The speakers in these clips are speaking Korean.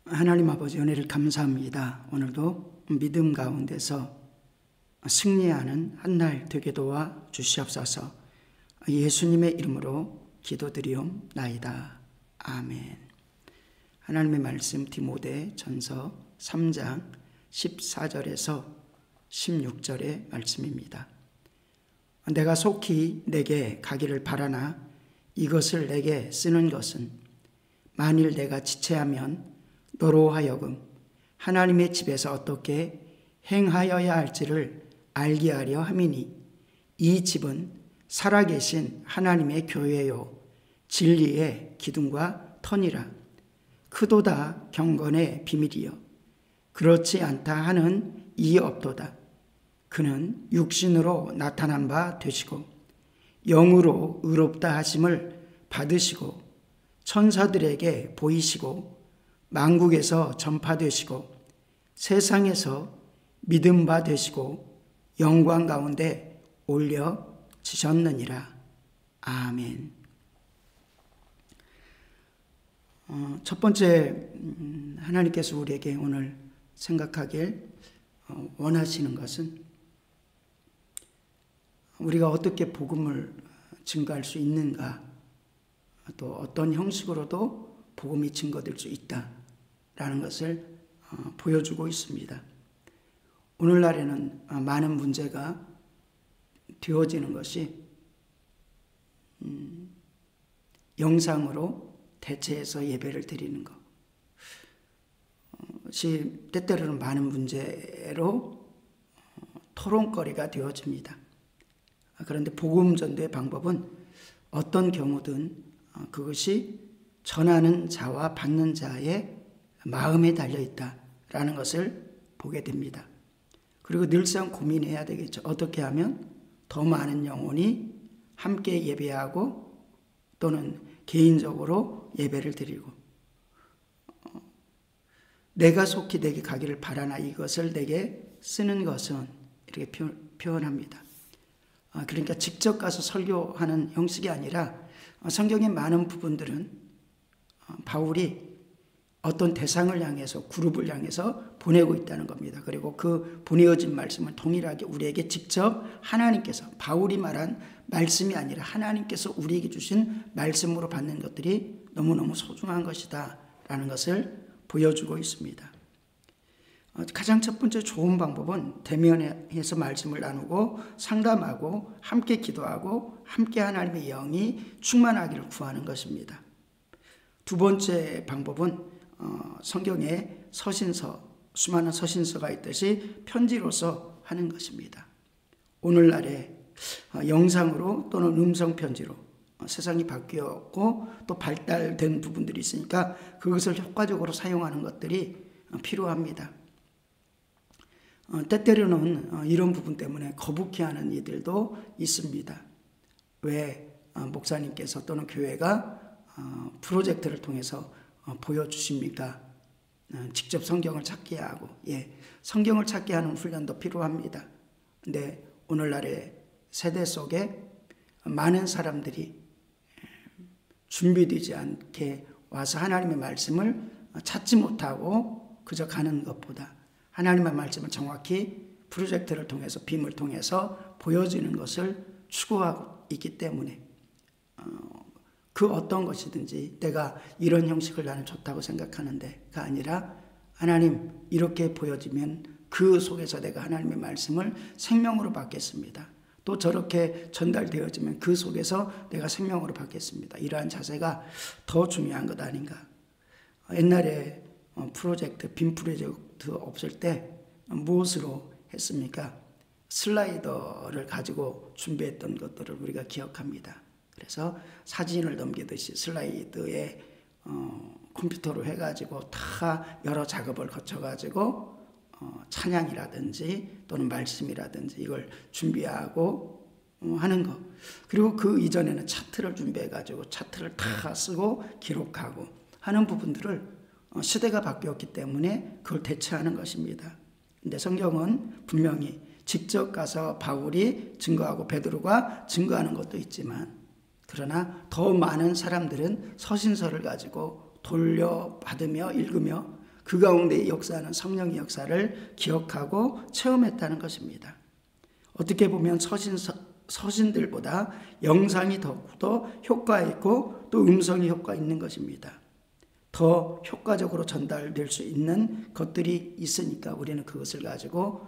하나님 아버지 은혜를 감사합니다. 오늘도 믿음 가운데서 승리하는 한 날 되게 도와 주시옵소서. 예수님의 이름으로 기도드리옵나이다. 아멘. 하나님의 말씀 디모데 전서 3장 14절에서 16절의 말씀입니다. 내가 속히 내게 가기를 바라나 이것을 내게 쓰는 것은 만일 내가 지체하면 너로 하여금 하나님의 집에서 어떻게 행하여야 할지를 알게 하려 함이니 이 집은 살아계신 하나님의 교회요 진리의 기둥과 터니라. 크도다 경건의 비밀이요 그렇지 않다 하는 이 없도다. 그는 육신으로 나타난 바 되시고 영으로 의롭다 하심을 받으시고 천사들에게 보이시고 만국에서 전파되시고 세상에서 믿음 바 되시고 영광 가운데 올려지셨느니라. 아멘. 첫 번째 하나님께서 우리에게 오늘 생각하길 원하시는 것은 우리가 어떻게 복음을 증거할 수 있는가, 또 어떤 형식으로도 복음이 증거될 수 있다라는 것을 보여주고 있습니다. 오늘날에는 많은 문제가 되어지는 것이 영상으로 대체해서 예배를 드리는 것이 때때로는 많은 문제로 토론거리가 되어집니다. 그런데 복음 전도의 방법은 어떤 경우든 그것이 전하는 자와 받는 자의 마음에 달려있다라는 것을 보게 됩니다. 그리고 늘상 고민해야 되겠죠. 어떻게 하면 더 많은 영혼이 함께 예배하고 또는 개인적으로 예배를 드리고 내가 속히 내게 가기를 바라나 이것을 내게 쓰는 것은 이렇게 표현합니다. 그러니까 직접 가서 설교하는 형식이 아니라 성경의 많은 부분들은 바울이 어떤 대상을 향해서 그룹을 향해서 보내고 있다는 겁니다. 그리고 그 보내어진 말씀은 동일하게 우리에게 직접 하나님께서 바울이 말한 말씀이 아니라 하나님께서 우리에게 주신 말씀으로 받는 것들이 너무너무 소중한 것이다 라는 것을 보여주고 있습니다. 가장 첫 번째 좋은 방법은 대면해서 말씀을 나누고 상담하고 함께 기도하고 함께 하나님의 영이 충만하기를 구하는 것입니다. 두 번째 방법은 성경에 서신서, 수많은 서신서가 있듯이 편지로서 하는 것입니다. 오늘날에 영상으로 또는 음성 편지로 세상이 바뀌었고 또 발달된 부분들이 있으니까 그것을 효과적으로 사용하는 것들이 필요합니다. 때때로는 이런 부분 때문에 거북해하는 이들도 있습니다. 왜 목사님께서 또는 교회가 프로젝트를 통해서 보여주십니까? 직접 성경을 찾게 하고, 성경을 찾게 하는 훈련도 필요합니다. 근데 오늘날의 세대 속에 많은 사람들이 준비되지 않게 와서 하나님의 말씀을 찾지 못하고 그저 가는 것보다 하나님의 말씀을 정확히 프로젝트를 통해서 빔을 통해서 보여지는 것을 추구하고 있기 때문에 그 어떤 것이든지 내가 이런 형식을 나는 좋다고 생각하는데가 아니라 하나님 이렇게 보여지면 그 속에서 내가 하나님의 말씀을 생명으로 받겠습니다. 또 저렇게 전달되어지면 그 속에서 내가 생명으로 받겠습니다. 이러한 자세가 더 중요한 것 아닌가. 옛날에 프로젝트, 빔 프로젝트 없을 때 무엇으로 했습니까? 슬라이더를 가지고 준비했던 것들을 우리가 기억합니다. 그래서 사진을 넘기듯이 슬라이드에 컴퓨터로 해가지고 다 여러 작업을 거쳐가지고 찬양이라든지 또는 말씀이라든지 이걸 준비하고 하는 거. 그리고 그 이전에는 차트를 준비해가지고 차트를 다 쓰고 기록하고 하는 부분들을 시대가 바뀌었기 때문에 그걸 대체하는 것입니다. 근데 성경은 분명히 직접 가서 바울이 증거하고 베드로가 증거하는 것도 있지만 그러나 더 많은 사람들은 서신서를 가지고 돌려받으며 읽으며 그 가운데 역사하는 성령의 역사를 기억하고 체험했다는 것입니다. 어떻게 보면 서신들보다 영상이 더욱더 효과 있고 또 음성이 효과 있는 것입니다. 더 효과적으로 전달될 수 있는 것들이 있으니까 우리는 그것을 가지고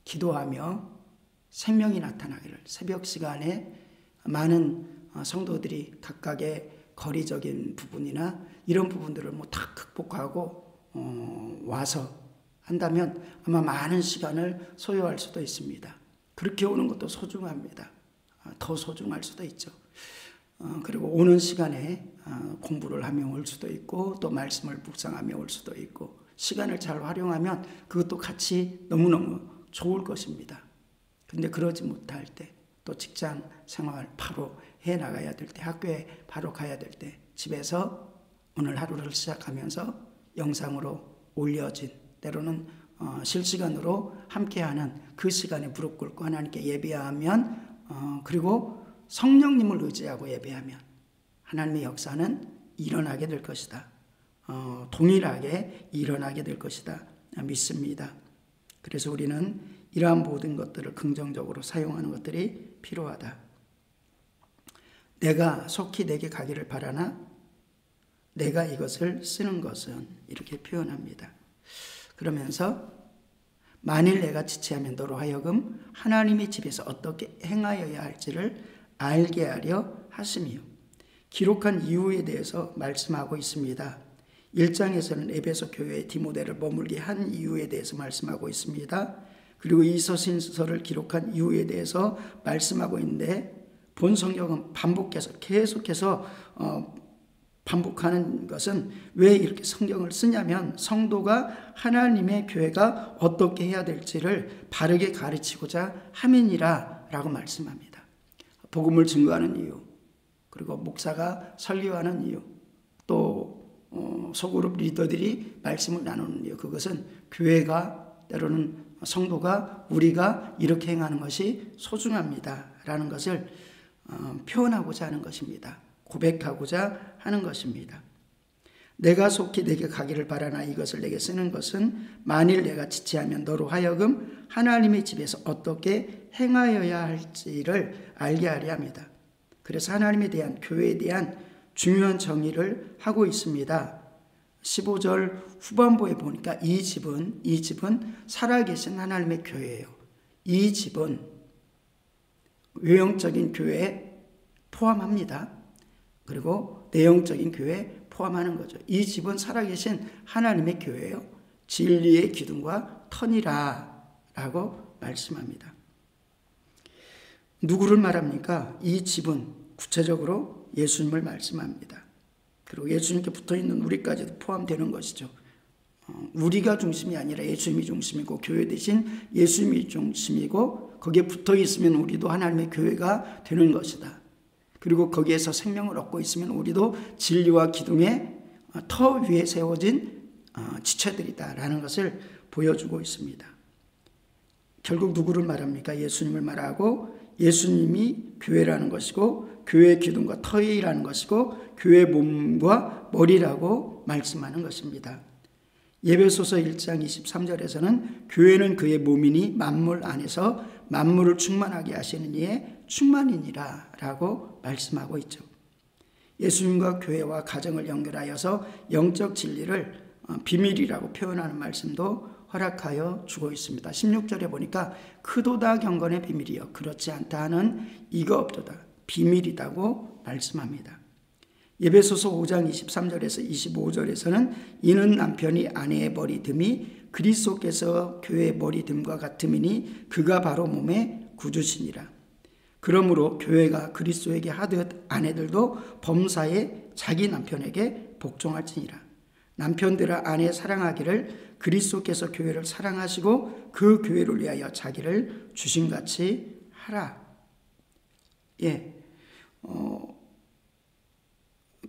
기도하며 생명이 나타나기를, 새벽 시간에 많은 성도들이 각각의 거리적인 부분이나 이런 부분들을 다 극복하고 와서 한다면 아마 많은 시간을 소요할 수도 있습니다. 그렇게 오는 것도 소중합니다. 더 소중할 수도 있죠. 그리고 오는 시간에 공부를 하며 올 수도 있고 또 말씀을 묵상하며 올 수도 있고 시간을 잘 활용하면 그것도 같이 너무너무 좋을 것입니다. 근데 그러지 못할 때, 또 직장 생활 바로 해나가야 될 때, 학교에 바로 가야 될 때, 집에서 오늘 하루를 시작하면서 영상으로 올려진, 때로는 실시간으로 함께하는 그 시간에 무릎 꿇고 하나님께 예배하면, 그리고 성령님을 의지하고 예배하면 하나님의 역사는 일어나게 될 것이다. 동일하게 일어나게 될 것이다 믿습니다. 그래서 우리는 이러한 모든 것들을 긍정적으로 사용하는 것들이 필요하다. 내가 속히 내게 가기를 바라나 내가 이것을 쓰는 것은, 이렇게 표현합니다. 그러면서 만일 내가 지체하면 너로 하여금 하나님의 집에서 어떻게 행하여야 할지를 알게 하려 하시며, 기록한 이유에 대해서 말씀하고 있습니다. 1장에서는 에베소 교회에 디모데를 머물게 한 이유에 대해서 말씀하고 있습니다. 그리고 이 서신서를 기록한 이유에 대해서 말씀하고 있는데, 본 성경은 계속해서 반복하는 것은 왜 이렇게 성경을 쓰냐면 성도가 하나님의 교회가 어떻게 해야 될지를 바르게 가르치고자 함이니라 라고 말씀합니다. 복음을 증거하는 이유, 그리고 목사가 설교하는 이유, 또 소그룹 리더들이 말씀을 나누는 이유, 그것은 교회가, 때로는 성도가, 우리가 이렇게 행하는 것이 소중합니다 라는 것을 표현하고자 하는 것입니다. 고백하고자 하는 것입니다. 내가 속히 내게 가기를 바라나 이것을 내게 쓰는 것은 만일 내가 지체하면 너로 하여금 하나님의 집에서 어떻게 행하여야 할지를 알게 하려 합니다. 그래서 하나님에 대한, 교회에 대한 중요한 정의를 하고 있습니다. 15절 후반부에 보니까 이 집은 살아계신 하나님의 교회예요. 이 집은 외형적인 교회에 포함합니다. 그리고 내용적인 교회에 포함하는 거죠. 이 집은 살아계신 하나님의 교회예요. 진리의 기둥과 터니라 라고 말씀합니다. 누구를 말합니까? 이 집은 구체적으로 예수님을 말씀합니다. 그리고 예수님께 붙어있는 우리까지도 포함되는 것이죠. 우리가 중심이 아니라 예수님이 중심이고, 교회 대신 예수님이 중심이고, 거기에 붙어있으면 우리도 하나님의 교회가 되는 것이다. 그리고 거기에서 생명을 얻고 있으면 우리도 진리와 기둥의 터 위에 세워진 지체들이다라는 것을 보여주고 있습니다. 결국 누구를 말합니까? 예수님을 말하고, 예수님이 교회라는 것이고, 교회의 기둥과 터이라는 것이고, 교회의 몸과 머리라고 말씀하는 것입니다. 에베소서 1장 23절에서는 교회는 그의 몸이니 만물 안에서 만물을 충만하게 하시는 이의 충만이니라 라고 말씀하고 있죠. 예수님과 교회와 가정을 연결하여서 영적 진리를 비밀이라고 표현하는 말씀도 허락하여 주고 있습니다. 16절에 보니까 크도다 경건의 비밀이여 그렇지 않다 하는 이가 없도다, 비밀이라고 말씀합니다. 에베소서 5장 23절에서 25절에서는 이는 남편이 아내의 머리듬이 그리스도께서 교회의 머리듬과 같음이니 그가 바로 몸의 구주시니라. 그러므로 교회가 그리스도에게 하듯 아내들도 범사에 자기 남편에게 복종할지니라. 남편들아 아내 사랑하기를 그리스도께서 교회를 사랑하시고 그 교회를 위하여 자기를 주심같이 하라.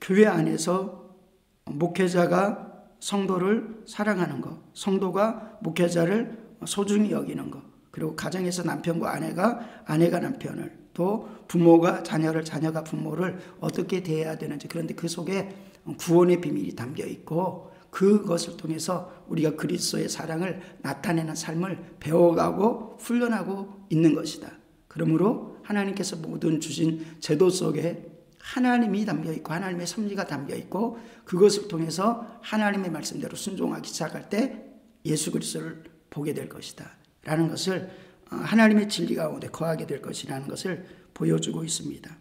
교회 안에서 목회자가 성도를 사랑하는 것, 성도가 목회자를 소중히 여기는 것, 그리고 가정에서 남편과 아내가 남편을, 또 부모가 자녀를, 자녀가 부모를 어떻게 대해야 되는지, 그런데 그 속에 구원의 비밀이 담겨 있고 그것을 통해서 우리가 그리스도의 사랑을 나타내는 삶을 배워가고 훈련하고 있는 것이다. 그러므로 하나님께서 모든 주신 제도 속에 하나님이 담겨있고 하나님의 섭리가 담겨있고 그것을 통해서 하나님의 말씀대로 순종하기 시작할 때 예수 그리스도를 보게 될 것이다 라는 것을, 하나님의 진리 가운데 거하게 될 것이라는 것을 보여주고 있습니다.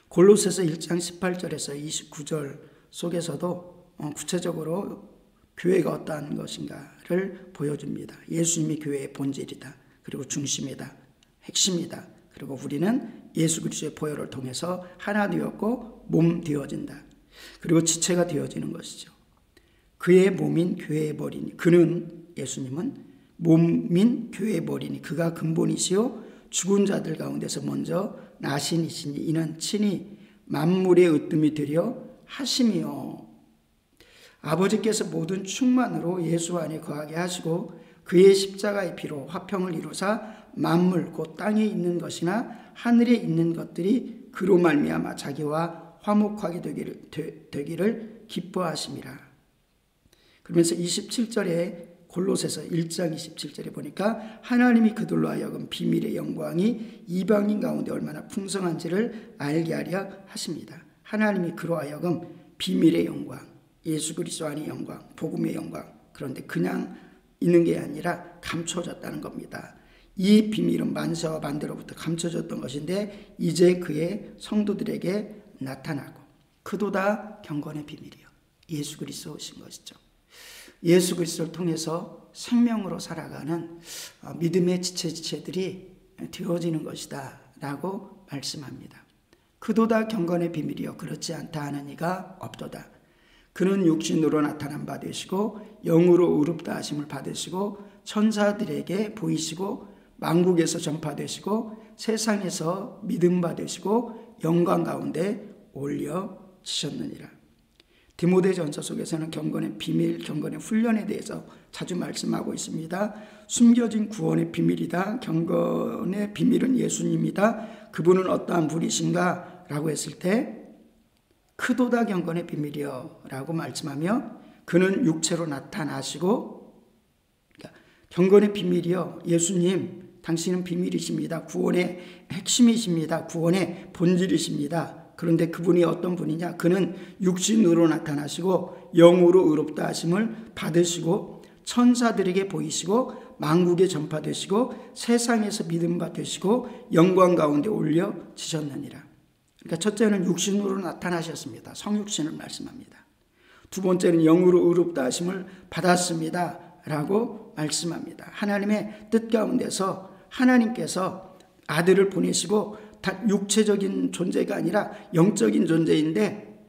골로새서 1장 18절에서 29절 속에서도 구체적으로 교회가 어떠한 것인가를 보여줍니다. 예수님이 교회의 본질이다. 그리고 중심이다. 핵심이다. 그리고 우리는 예수 그리스도의 보혈을 통해서 하나 되었고 몸 되어진다. 그리고 지체가 되어지는 것이죠. 그의 몸인 교회의 머리니, 그는, 예수님은 몸인 교회의 머리니 그가 근본이시요 죽은 자들 가운데서 먼저 나신 이시니 이는 친히 만물의 으뜸이 되려 하심이요. 아버지께서 모든 충만으로 예수 안에 거하게 하시고 그의 십자가의 피로 화평을 이루사 만물 곧 땅에 있는 것이나 하늘에 있는 것들이 그로 말미암아 자기와 화목하게 되기를 기뻐하심이라. 그러면서 27절에 골로새서 1장 27절에 보니까 하나님이 그들로 하여금 비밀의 영광이 이방인 가운데 얼마나 풍성한지를 알게 하려 하십니다. 하나님이 그로 하여금 비밀의 영광, 예수 그리스도 안의 영광, 복음의 영광, 그런데 그냥 있는 게 아니라 감춰졌다는 겁니다. 이 비밀은 만세와 반대로부터 감춰졌던 것인데 이제 그의 성도들에게 나타나고 그도다 경건의 비밀이요. 예수 그리스도 오신 것이죠. 예수 그리스도를 통해서 생명으로 살아가는 믿음의 지체들이 되어지는 것이다 라고 말씀합니다. 그도다 경건의 비밀이요 그렇지 않다 하는 이가 없도다. 그는 육신으로 나타난 바 되시고 영으로 의롭다 하심을 받으시고 천사들에게 보이시고 만국에서 전파되시고 세상에서 믿음 받으시고 영광 가운데 올려지셨느니라. 디모데전서 속에서는 경건의 비밀, 경건의 훈련에 대해서 자주 말씀하고 있습니다. 숨겨진 구원의 비밀이다. 경건의 비밀은 예수님이다. 그분은 어떠한 분이신가? 라고 했을 때 크도다 경건의 비밀이요 라고 말씀하며 그는 육체로 나타나시고, 그러니까 경건의 비밀이요 예수님 당신은 비밀이십니다. 구원의 핵심이십니다. 구원의 본질이십니다. 그런데 그분이 어떤 분이냐? 그는 육신으로 나타나시고 영으로 의롭다 하심을 받으시고 천사들에게 보이시고 만국에 전파되시고 세상에서 믿음 받으시고 영광 가운데 올려지셨느니라. 그러니까 첫째는 육신으로 나타나셨습니다. 성육신을 말씀합니다. 두 번째는 영으로 의롭다 하심을 받았습니다 라고 말씀합니다. 하나님의 뜻 가운데서 하나님께서 아들을 보내시고 다 육체적인 존재가 아니라 영적인 존재인데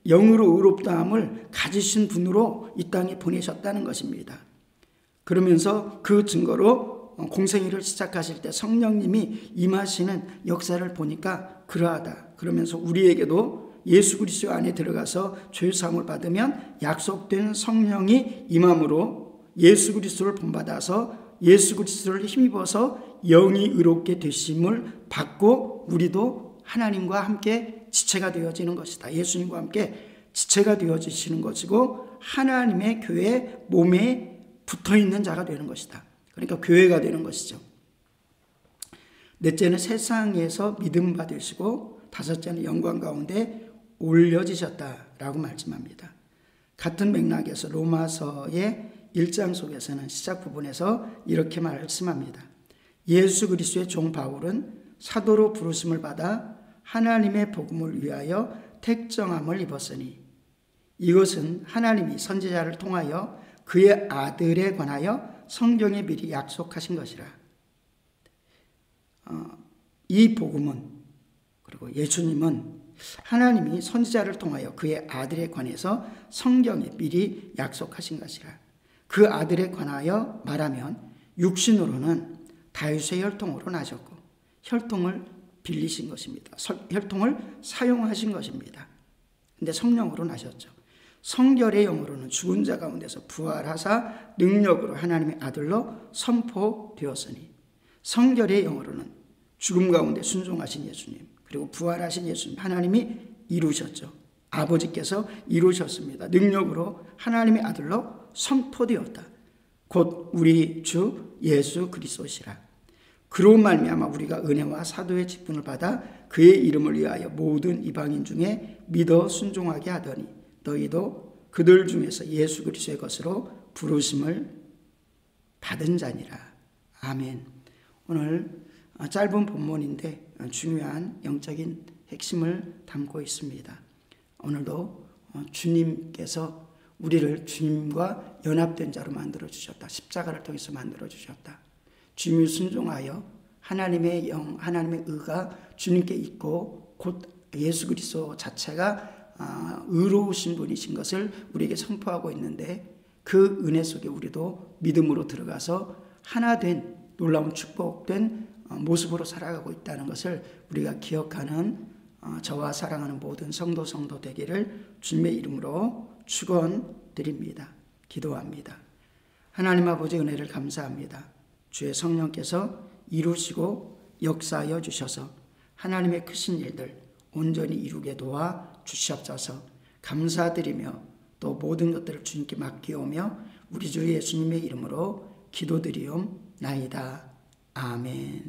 영으로 의롭다함을 가지신 분으로 이 땅에 보내셨다는 것입니다. 그러면서 그 증거로 공생애를 시작하실 때 성령님이 임하시는 역사를 보니까 그러하다. 그러면서 우리에게도 예수 그리스도 안에 들어가서 죄 사함을 받으면 약속된 성령이 임함으로 예수 그리스도를 본받아서 예수 그리스도를 힘입어서 영이 의롭게 되심을 받고 우리도 하나님과 함께 지체가 되어지는 것이다. 예수님과 함께 지체가 되어지시는 것이고 하나님의 교회 몸에 붙어있는 자가 되는 것이다. 그러니까 교회가 되는 것이죠. 넷째는 세상에서 믿음 받으시고 다섯째는 영광 가운데 올려지셨다라고 말씀합니다. 같은 맥락에서 로마서의 1장 속에서는 시작 부분에서 이렇게 말씀합니다. 예수 그리스도의 종 바울은 사도로 부르심을 받아 하나님의 복음을 위하여 택정함을 입었으니 이것은 하나님이 선지자를 통하여 그의 아들에 관하여 성경에 미리 약속하신 것이라. 이 복음은 그리고 예수님은 하나님이 선지자를 통하여 그의 아들에 관해서 성경에 미리 약속하신 것이라. 그 아들에 관하여 말하면 육신으로는 다윗의 혈통으로 나셨고 혈통을 빌리신 것입니다. 혈통을 사용하신 것입니다. 근데 성령으로 나셨죠. 성결의 영으로는 죽은 자 가운데서 부활하사 능력으로 하나님의 아들로 선포되었으니 성결의 영으로는 죽음 가운데 순종하신 예수님 그리고 부활하신 예수님 하나님이 이루셨죠. 아버지께서 이루셨습니다. 능력으로 하나님의 아들로 선포되었다. 곧 우리 주 예수 그리스도시라. 그로 말미암아 우리가 은혜와 사도의 직분을 받아 그의 이름을 위하여 모든 이방인 중에 믿어 순종하게 하더니 너희도 그들 중에서 예수 그리스도의 것으로 부르심을 받은 자니라. 아멘. 오늘 짧은 본문인데 중요한 영적인 핵심을 담고 있습니다. 오늘도 주님께서 우리를 주님과 연합된 자로 만들어 주셨다. 십자가를 통해서 만들어 주셨다. 주님을 순종하여 하나님의 영, 하나님의 의가 주님께 있고 곧 예수 그리스도 자체가 의로우신 분이신 것을 우리에게 선포하고 있는데 그 은혜 속에 우리도 믿음으로 들어가서 하나 된 놀라운 축복된 모습으로 살아가고 있다는 것을 우리가 기억하는 저와 사랑하는 모든 성도 되기를 주님의 이름으로 축원드립니다. 기도합니다. 하나님 아버지 은혜를 감사합니다. 주의 성령께서 이루시고 역사하여 주셔서 하나님의 크신 일들 온전히 이루게 도와 주시옵소서. 감사드리며 또 모든 것들을 주님께 맡기오며 우리 주 예수님의 이름으로 기도드리옵나이다. 아멘.